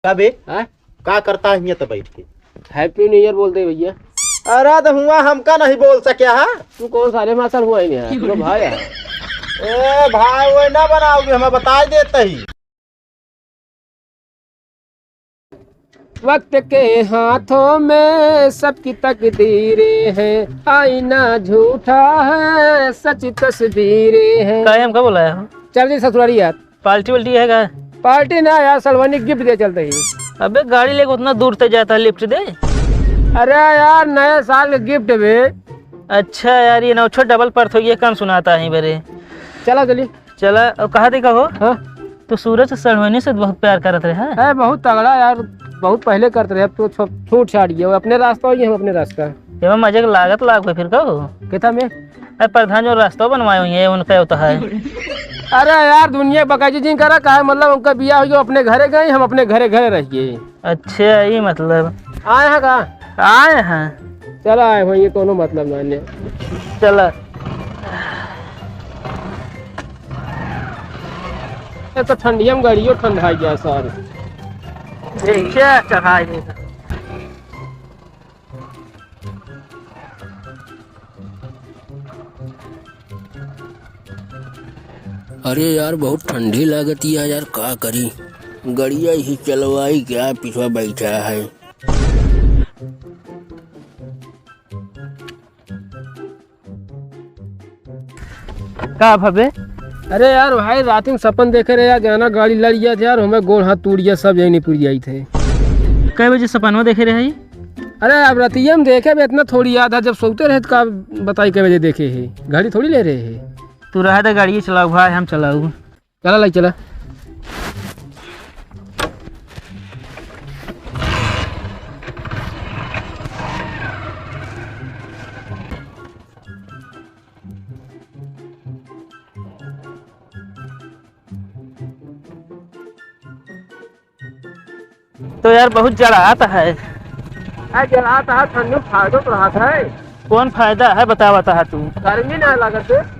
का बे हाँ? का करता है तो बैठ के? हैप्पी न्यू ईयर बोलते भैया। अरे तो हुआ हमका नहीं बोल सके हा? तू कौन साले मास्टर हुआ ही नहीं, तो भाई है। ए भाई वो ना बनाओगे, हमें बता देते ही। वक्त के हाथों में सबकी तकदीरें हैं, आईना झूठा है सच तस्वीरें हैं। का हमका बोला है? चल जी ससुरारी यार, पार्टी वाल्टी है का? पार्टी ना यार, सलवानी गिफ्ट दे चलते ही। अबे गाड़ी लेके उतना दूर तक जाता है, लिफ्ट दे। अरे यार नए साल का गिफ्ट भी। अच्छा यार, ये नौछो डबल पर्थ हो गया, कम सुनाता है बरे। चला चलिए। चला, और कहा देखा हो? हाँ तो सूरज सड़वनी से बहुत प्यार करत रहे हैं। है बहुत तगड़ा यार, बहुत पहले करते रहे, अब तो छूट छाट गया। वो अपने रास्ता हो, ये हम अपने रास्ता। ये मजे की लागत लाग फिर कहो कितना में? अरे प्रधान जो रास्ता बनवाए हुए हैं उनका होता है। अरे यार दुनिया बकाजी जी करा कहा, मतलब उनका बिया हो गया, अपने घरे गए, हम अपने घरे घरे रहिए। अच्छा ये मतलब आए हैं कहाँ? आए हैं। चला आए हो, ये कोनो मतलब ना। चला ये तो ठंडियम गाड़ियों ठंडा गया सर। क्या चढ़ाई देगा। अरे यार बहुत ठंडी लागती है यार, का करी? गड़िया ही चलवाई क्या, पिछवा बैठा है। का भबे? अरे यार भाई रात में सपन देखे रहे यार, गाना गाड़ी लड़ गया था यार, हमें गोड़ हाथ टूट गया, सब यही नहीं पूरी आई थे। कई बजे सपनवा देखे रहे हैं? अरे अब रतिया में देखे भी इतना थोड़ी याद है, जब सोते रहे तो का बताई कई बजे देखे है, गाड़ी थोड़ी ले रहे है। तू रहा था गाड़ी चलाऊ भाई, हम चलाऊ। चला लाई चला। तो यार बहुत जलाता है। जलाता है, ठंडी में फायदा तो रहा है। कौन फायदा है बता बता तू। गर्मी ना लागत है।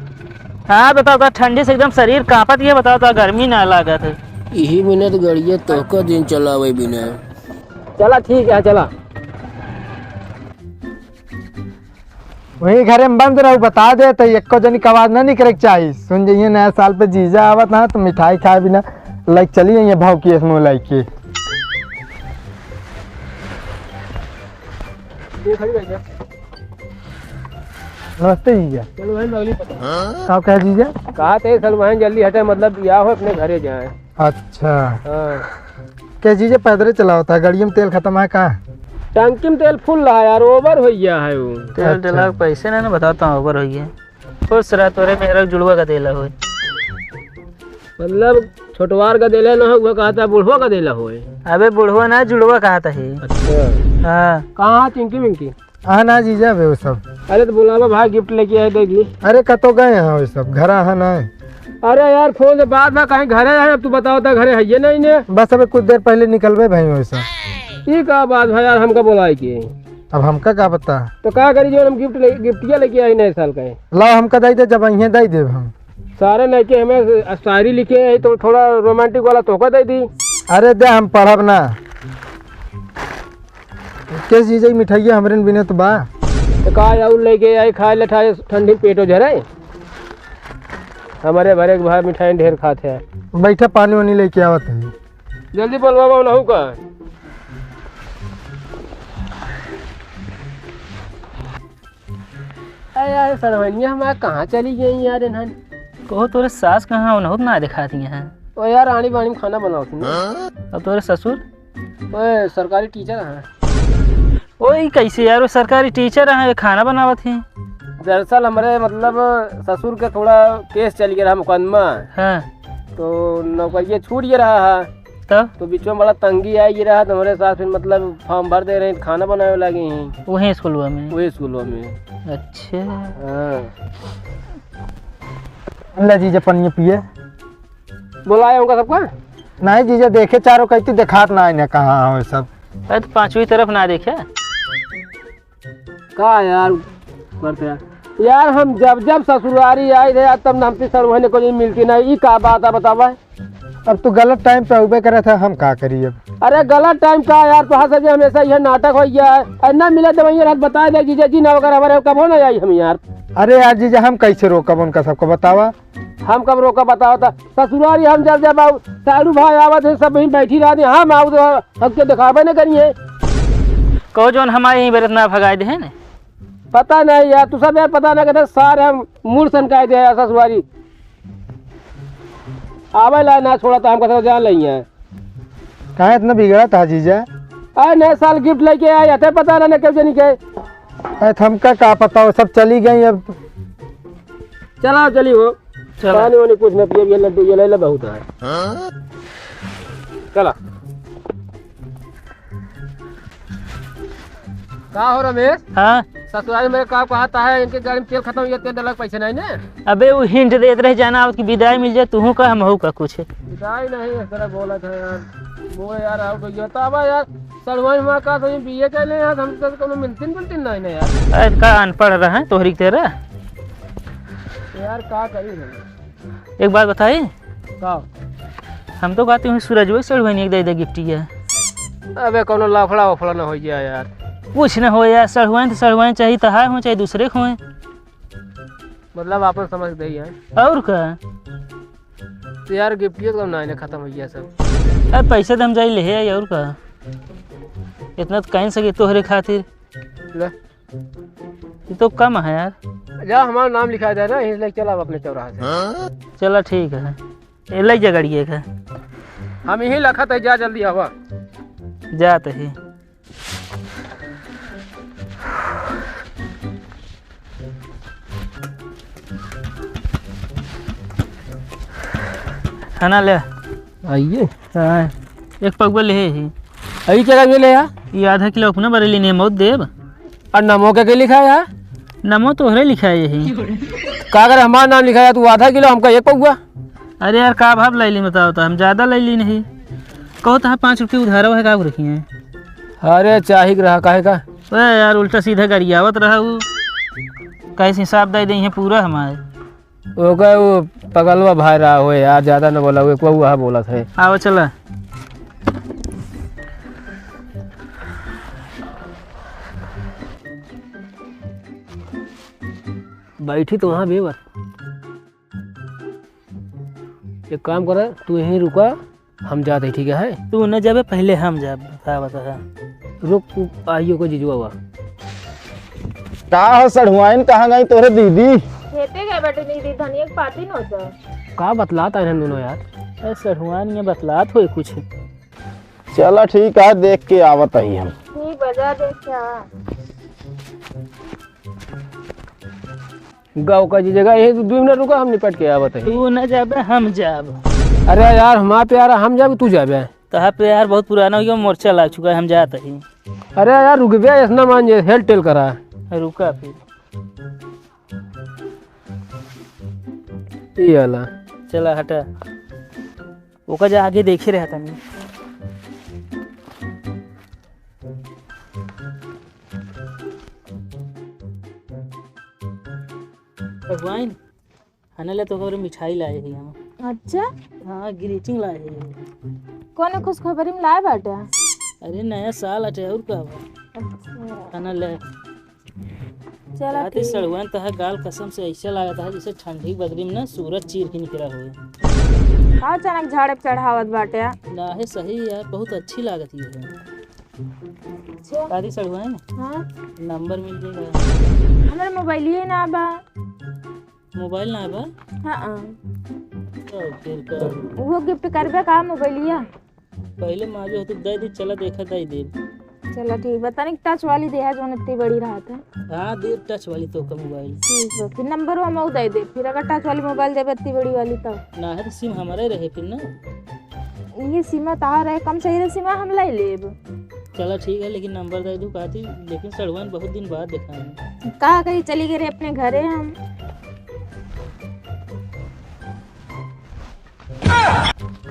हाँ बताओ, ठंडी से एकदम शरीर कांपत है, बताओ तो गर्मी ना लागत है। यही मिनट गड़िया तो दिन चलावे बिना। चला ठीक है चला। वही घरे में बंद रहू, बता दे तो एको जनी के आवाज ना निकले चाहिए। सुन जाइए नया साल पे जीजा आवत ना, तो मिठाई खाए बिना लाइक चली जाइए भाव की इसमें लाइक के। नमस्ते जीजा। चलो भाई अगली पता। आप कहे जीजा? कहा थे सलमान जल्दी हटे, मतलब बिया हो अपने घरे जाए। अच्छा हाँ क्या जीजा पैदल चला होता है, गाड़ियों में तेल खत्म है कहाँ? टंकी में तेल फुल रहा यार, ओवर हो गया है वो। तेल डला के पैसे ना बताता हूँ, ऊपर हो गया। खुश रहा तोरे मेरा जुड़वा का देला हो। मतलब छोटवार का देला ना हुआ, कहा था बुढ़वा का देला हो। अबे बुढ़वा ना जुड़वा कहा था ही। अच्छा हाँ कहाँ चिंकी मिंकी? हाँ ना जीजा वे वो सब। अरे तो बुलावा भाई गिफ्ट लेके आए देगी। अरे कतो गए हैं वो सब, घर है ना? अरे यार फोन से बात ना कहीं घरे है, अब तू बताओ था घरे है ये नहीं ने? बस अभी कुछ देर पहले निकलवे भाई वो सब। ये का बात भाई यार, हमका बोला कि अब हमका क्या पता। तो क्या करी जो हम गिफ्टिया लेके आए नए साल का? लाओ हमका दे दे, जब अहिए दे देव हम सारे लेके हमें शायरी लिखे है, तो थोड़ा रोमांटिक वाला तोहका दे दी। अरे दे हम पढ़ब ना। किस चीज की मिठाई हमरे बिना तो बा। तो कहा और लेके आए, खाए लठाए, ठंडी पेटो झरे। हमारे भरे भाई मिठाई ढेर खाते हैं। बैठा पानी वानी लेके आवत है। जल्दी बोलवा ना का। यार सरवनिया हमारे कहाँ चली गई यार इन्हें? कहो तोरे सास कहाँ हो ना दिखाती हैं। ओ यार आनी बानी में खाना बनाओ थी ना। और तोरे ससुर? ओए सरकारी टीचर है। ओए कैसे यार, वो सरकारी टीचर है, खाना बनावत थी। दरअसल हमारे मतलब ससुर का थोड़ा केस चल गया रहा, मुकदमा। हाँ तो नौकरी छूट गया रहा है, तब तो बीच में बड़ा तंगी आई रहा, तो हमारे साथ फिर मतलब फॉर्म भर दे रहे हैं, खाना बनाने लगे हैं वही स्कूल में। वही स्कूलों में। अच्छा हाँ ले जीजा पनिया पिए। बुलाया होगा सबका? नहीं जीजा देखे चारों कहती देखात ना इन्हें कहाँ हो सब। अरे तो पांचवी तरफ ना देखे का यार करते यार हम जब जब ससुरारी आए थे तब हमसे सरवहने को मिलती नहीं, ये का बात है बतावा? अब तू गलत टाइम पे उबे करे था, हम का करी अब। अरे गलत टाइम का यार, तो से हमेशा यह नाटक हो गया है। ना मिले तो वही रात बता दे जीजा जी ना वगैरह हमारे कब होना जाए हम यार। अरे यार जीजा हम कैसे रोकब उनका, सबको बतावा। हम कब रोका बताओ था ससुरारी, हम जब सारू भाई आवत है सब वहीं बैठी रहती, हम आओ तो हमके दिखावे न करिए। कहो जोन हमारे यहीं बेरत ना भगाए दे है ना। पता नहीं यार, तू सब यार पता ना कहते सारे हम मूड सनकाए दे यार ससुरारी। आवे ला ना छोड़ा तो हम कहते जान लही है। कहाँ इतना बिगड़ा था जीजा? अरे नए साल गिफ्ट लेके आए थे, पता ना क्यों जनी के। अरे हमका का पता हो, सब चली गई अब। चला चली हो, पानी वानी कुछ न पिए, ये लड्डू ये ले बहुत है। चला का हो रमेश? हाँ ससुराल मेरे का कहता है इनके गाड़ी में तेल खत्म हो गया, तेल डलक पैसे नहीं ने। अबे वो हिंट देते रहे जाना आपकी विदाई मिल जाए, तू का हम का कुछ विदाई नहीं इस तरह बोला था यार। वो यार आओ तो बतावा यार, सड़वाई मां का तो ये बीए के ले यार, हम तो कोनो मिलतिन नहीं ना यार। अरे का अनपढ़ रहा है तोहरी तेरा यार का करी नहीं। एक बात बताई, का हम तो कहते हैं सूरज वही सड़वाई एक दे गिफ्टी है। अबे कोनो लाफड़ा वफड़ा ना हो गया यार। कुछ न हो यार, सड़वाई तो सड़वाई चाहिए, तहार हो चाहे दूसरे को हो, मतलब आपन समझ दे यार। और का तो यार गिफ्ट तो ना खत्म हो गया सब। अरे पैसे तो हम जाई ले आई, और का इतना तो कह सके तोहरे खातिर, ले ये तो कम है यार। जा हमारा नाम लिखा जाए ना, इसलिए चला अपने चौराहा से। चलो ठीक है, ये लग जा गाड़िए का, हम यही लखा था, जा जल्दी आवा। जाते ही खाना ले आइए। हाँ, एक पगवा ले ही अभी क्या मिले यार? ये आधा किलो अपना बरेली नेमो देव और नमो के लिखा है यार? नमो तोहरे लिखा है यही। का अगर हमारा नाम लिखा है तू आधा किलो, हमका एक पौवा। अरे यार का भाव लै ली बताओ, तो हम ज़्यादा लै ली नहीं। कहो तो 5 रुपये उधारो है, का रखी है। अरे चाही रहा काहे का? अरे यार उल्टा सीधा गरियावत रहा वो, कैसे हिसाब दे दें पूरा हमारे। वो का वो पगलवा भाई रहा हो यार, ज्यादा न बोला, वो वहाँ बोला था। आओ चला। बैठी तो वहाँ बेवर, एक काम कर तू यहीं रुका, हम जाते ठीक है? तू न जाबे पहले हम जाब, बता रुक आइयो को जीजुआ हुआ। का हो सड़ुआइन कहाँ गई तोरे दीदी? खेते गए बेटे दीदी, धनिया के पाती न होता। का बतलाता है हम दोनों यार? ऐसा हुआन ये बतलात हो कुछ। चलो ठीक है, देख के आवत ही हम। ठीक बाजार देख क्या गाँव का जी जगह यही 2 मिनट रुका, हम निपट के आवत है। तू न जाबे हम जाब। अरे यार हमारा प्यारा, हम जाब तू जाबे? तहा पे यार बहुत पुराना हो गया, मोर्चा लग चुका है, हम जाते ही। अरे यार रुक बे, ऐसा मान जे हेल टेल करा। रुका फिर ये वाला चला हटा, ओका जा आगे देखे रहता नहीं। भगवान खाने ले तो खबर मिठाई लाए हैं हम। अच्छा हाँ ग्रीटिंग लाए हैं। कौन खुशखबरी में लाए बाटे? अरे नया साल अटे और का अच्छा खाना ले। चला रात सड़वन तहा गाल कसम से ऐसा लगा था जैसे ठंडी बदरी में ना सूरज चीर के निकला हुए। हाँ अचानक झाड़े पे चढ़ावत बाटे। ना है सही यार, बहुत अच्छी लागत है। अच्छा शादी सड़वन हाँ नंबर मिल जाएगा। हमारे मोबाइल ही ना बा। मोबाइल ना बा? हाँ तो फिर कर वो गिफ्ट करबे का मोबाइलिया? पहले माँ जो तो दे दी, चला देखा दे दे। चला ठीक, बता नहीं टच वाली दे है जो इतनी बड़ी रहता है। हाँ दे टच वाली तो का मोबाइल। ठीक है फिर नंबर वो हम दे दे, फिर अगर टच वाली मोबाइल देबे इतनी बड़ी वाली तब ना है तो सिम हमारे रहे फिर ना। ये सीमा तार है, कम सही रहे सीमा हम ले लेब। चला ठीक है, लेकिन नंबर दे दू कहती, लेकिन सड़वन बहुत दिन बाद देखा है। कहा कहीं चली गई रे अपने घरे हम।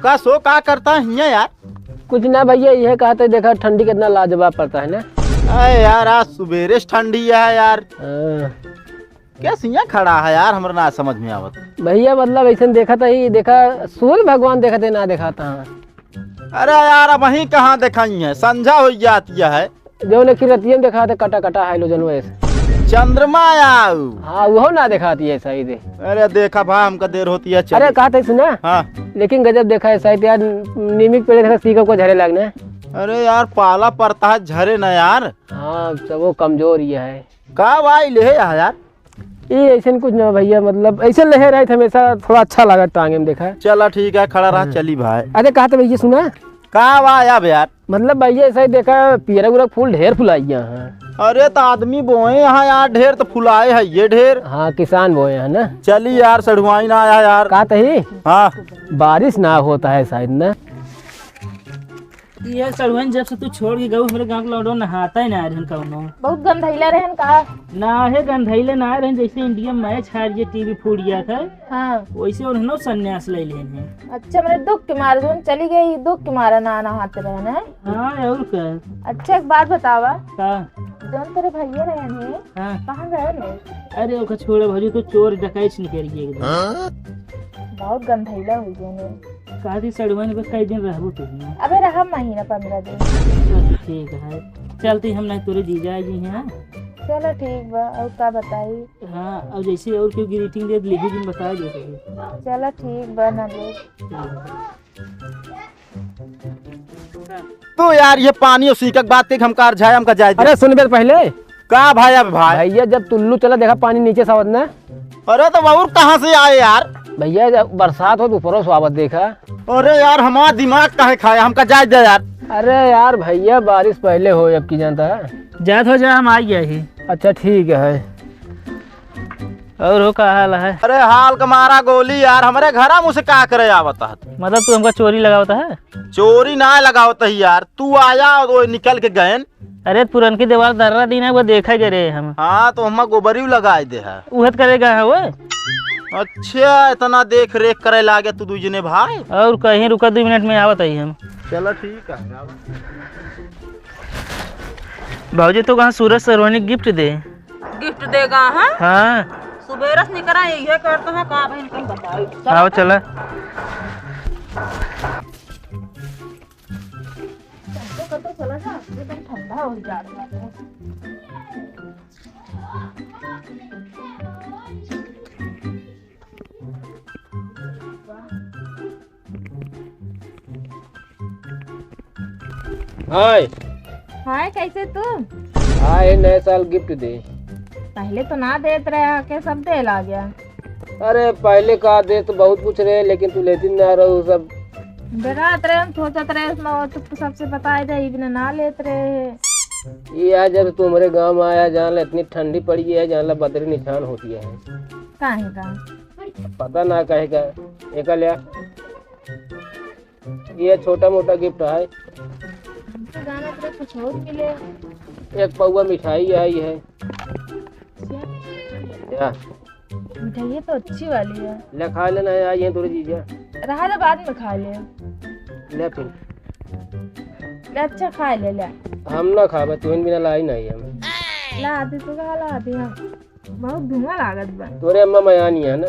का सो का करता है हियां यार? कुछ ना भैया, यह कहते देखा ठंडी कितना लाजवाब पड़ता है ना। अरे यार आज सुबेरे से ठंडी है यार। कैसे यहाँ खड़ा है यार, हमरा ना समझ में आवत। भैया मतलब ऐसे देखा था ही, देखा सूर्य भगवान देखा थे ना देखा था। अरे यार अब वहीं कहाँ दिखाई है, संझा हो जाती है। जो ने रतिया में देखा था कटा कटा हाइलोजन वैसे। चंद्रमा आऊ। हाँ वो ना दिखाती है ऐसा ही दे। अरे देखा भाई हमका देर होती है। अरे कहा था सुना। हाँ लेकिन गजब देखा है शायद यार, नीमिक पेड़ देखा सीखो को झरे लगने। अरे यार पाला पड़ता है झरे ना यार। हाँ सब वो कमजोर ही है। का भाई ले यार, ये ऐसे कुछ ना भैया, मतलब ऐसे लहे रहे थे हमेशा, थोड़ा अच्छा लगा टांगे में देखा। चला ठीक है खड़ा रहा, चली भाई। अरे कहा था भैया सुना। का भाई अब यार, मतलब भैया ऐसा ही देखा पीरा गुरा फूल ढेर फुलाई यहाँ। अरे तो आदमी बोए यहाँ यार, ढेर तो फुलाए है ये ढेर। हाँ किसान बोए हैं ना। चली यार सड़ुआई ना आया यार। कहा था ही हाँ बारिश ना होता है शायद ना। ये सड़वन जब से तू छोड़ के गऊ, मेरे गांव के लौंडो नहाता ही ना रहन कौनो। बहुत गंधैला रहन का। ना है गंधैले ना रहन, जैसे इंडिया मैच हार जे टीवी फूट गया था हाँ वैसे उन्होंने संन्यास ले लेने। अच्छा मैंने दुख के मारे जोन चली गई, दुख के मारे ना नहाते रहने। हाँ और क्या। अच्छा एक बात बतावा, का जोन तेरे भैया रहने हाँ कहाँ गए ने? अरे ओका छोड़े भौजी, तो चोर डकैत निकल गए एकदम। बहुत गंधैला हो गए ने। कहा थी सड़वन पे कई दिन रहबो तू। अबे रहा महीना 15 दिन। ठीक है चलती, हम नहीं तोरे जीजा जी हैं। चलो ठीक बा, और का बताई। हाँ अब जैसे और क्यों ग्रीटिंग दे लिखी दिन बता दो। चलो ठीक बा ना ले। तो यार ये पानी उसी का बात हम कार जाए हमका जाए। अरे सुन बे पहले। का भाई अब भाई। भैया जब टुल्लू चला देखा पानी नीचे सावत ना। अरे तो बाबू कहाँ से आए यार। भैया जब बरसात हो तो ऊपरों स्वागत देखा। अरे यार हमारा दिमाग काहे खाया, हमका जाए दे यार। अरे यार भैया बारिश पहले हो अब की जानता है। जात हो जा, हम आ गया ही। अच्छा ठीक है। और हो का हाल है। अरे हाल का मारा गोली यार, हमारे घरा मुझसे का करे आवता है। मतलब तू हमका चोरी लगावता है। चोरी ना लगावत है यार, तू आया और निकल के गए। अरे पुरन की दीवार दर्रा दिन है वो देखा गए हम। हाँ तो हम गोबरी लगाए दे है। उहत करेगा है वो। अच्छा इतना देख रेख करे लागे तू दूजने भाई। और कहीं रुका 2 मिनट में आवत आई हम। चलो ठीक है। भाजी तो कहाँ सूरज सरवानी गिफ्ट दे। गिफ्ट देगा? हाँ सुबेरस निकला ये करते हैं का भाई कहीं बताओ। आओ चला। तो चला जा, एकदम ठंडा हो जा रहा है। हाय हाय कैसे तू? हाँ ये नए साल गिफ्ट दे। पहले तो ना देते रहे के सब दे ला गया। अरे पहले का दे तो बहुत कुछ रहे, लेकिन तू लेती ना रहो सब। डरात रहे हम, सोचत रहे तो सबसे बताए दे, इबने ना लेते रहे। ये आज जब तू हमारे गांव में आया, जहाँ ला इतनी ठंडी पड़ी है, जहाँ ला बदरी निशान होती है। काहे का? पता ना कहेगा एक लिया। ये छोटा मोटा गिफ्ट है। तो जाना तेरे कुछ और मिले। एक पौवा मिठाई आई है। क्या मिठाई तो अच्छी वाली है। ले खा लेना है, आई है थोड़ी चीजें। रहा तो बाद में खा ले। ले फिर ले अच्छा खा ले ले। हम ना खाबे, तू बिना लाई नहीं हमें। ला आती तो ला आती हम। बहुत धुआं लागत बा। तोरे अम्मा मयानी है ना।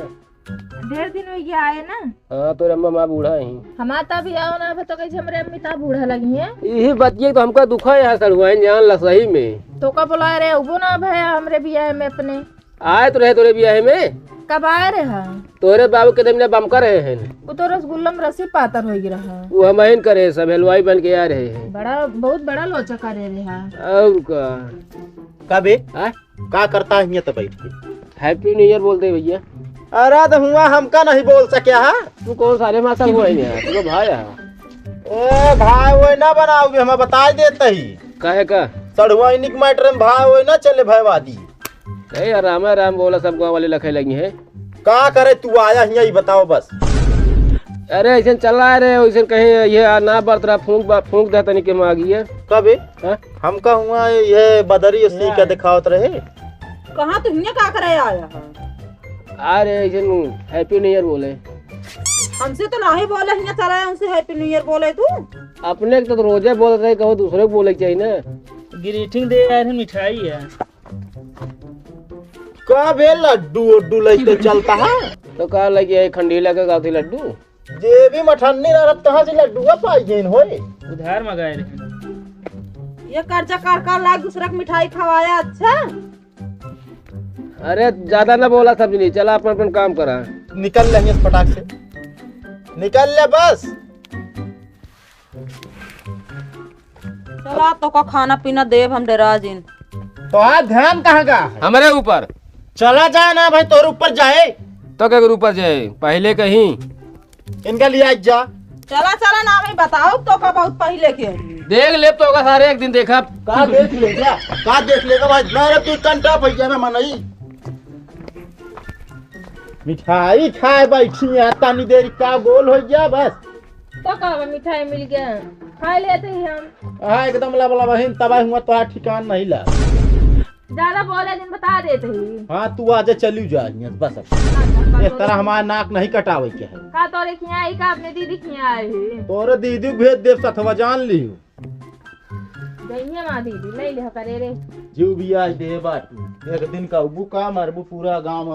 ढेर दिन हो गया आए ना। हाँ तोरे अम्मा माँ बूढ़ा ही। हमारा भी आओ ना, तो कैसे हमरे अम्मी ता बूढ़ा लगी है। यही बतिए तो हमका दुखा है सड़ुआइन जान ला सही में। तो का बोला रे उबो ना भैया हमरे बियाह में अपने। आए तो रहे तोरे ब्याह में। कब आए रे? हाँ तोरे बाबू के दिन बम कर रहे हैं। वो तो रसगुल्ला में रसी पातर हो रहा। वो हम करे सब हलवाई बन के आ रहे हैं। बड़ा बहुत बड़ा लोचा करे रे। हाँ और का बे हाँ? का करता है ये तो बैठ के। हैप्पी न्यू ईयर बोलते भैया। अरे तो हुआ हमका नहीं बोल सके। हाँ तू कौन सारे मासा हुआ है यहाँ? तू भाई है। ए भाई वो ना बनाओगे, हमें बता देते ही। काहे का? सड़ुआ निक मैटर में भाई वो ना चले भयवादी। नहीं राम राम बोला, सब गाँव वाले लखे लगी हैं। का करे तू आया ही यही बताओ बस। अरे ऐसे चल रहा है वैसे कहीं ये ना बरत रहा, फूंक दे तनिक में आ गई है। कभी हाँ? हमका हुआ ये बदरी उसी का दिखावत रहे। कहाँ तू हिन्ने का करे आया है? अरे ऐसे हैप्पी न्यू ईयर बोले। हमसे तो नहीं बोले, हिन्ने चला है उनसे हैप्पी न्यू ईयर बोले तू। अपने तो रोजे बोल रहे, कहो दूसरे को बोले चाहिए ना। ग्रीटिंग दे यार, मिठाई है। का बे लड्डू उड्डू लेके चलता है तो कहा लगी है खंडीला का गाती लड्डू। जे भी मठन्नी ना रखता है से लड्डू पाई गई होए। उधार मंगाए रहे। ये कर्जा कर लाख दूसरा की मिठाई खवाया। अच्छा अरे ज्यादा ना बोला सब नहीं, चला अपन अपन काम करा। निकल लेंगे इस फटाक से, निकल ले बस। चला तो का खाना पीना देव हम डेराजिन। तो आज ध्यान कहाँ का है? हमारे ऊपर चला जाए ना भाई, तोर ऊपर जाए तो क्या ऊपर जाए पहले कहीं इनका लिए आज जा। चला चला नाम ही बताओ तो का बहुत पहले के। देख ले तो होगा सारे एक दिन देखा। का देख लेगा, का देख लेगा भाई। मेरे तू कंटा भैया में मनई मिठाई खाए बैठी है तानी देर का गोल हो गया बस। तो कहा मिठाई मिल गया, खा लेते ही हम। हाँ एकदम लबला बहन तबाह हुआ तो ठिकान नहीं ला। ज्यादा बोले दिन बता देते ही। हाँ तू आज चली जा बस। इस तरह हमारा नाक नहीं कटावे के है। का तोरे खियाई का अपने दीदी खियाई है। तोरे दीदी भेज देव सथवा जान ली गईया माँ दीदी नहीं ले करे रे। जीव भी आज दे बाटू एक दिन का उबू का मरबू पूरा गाँव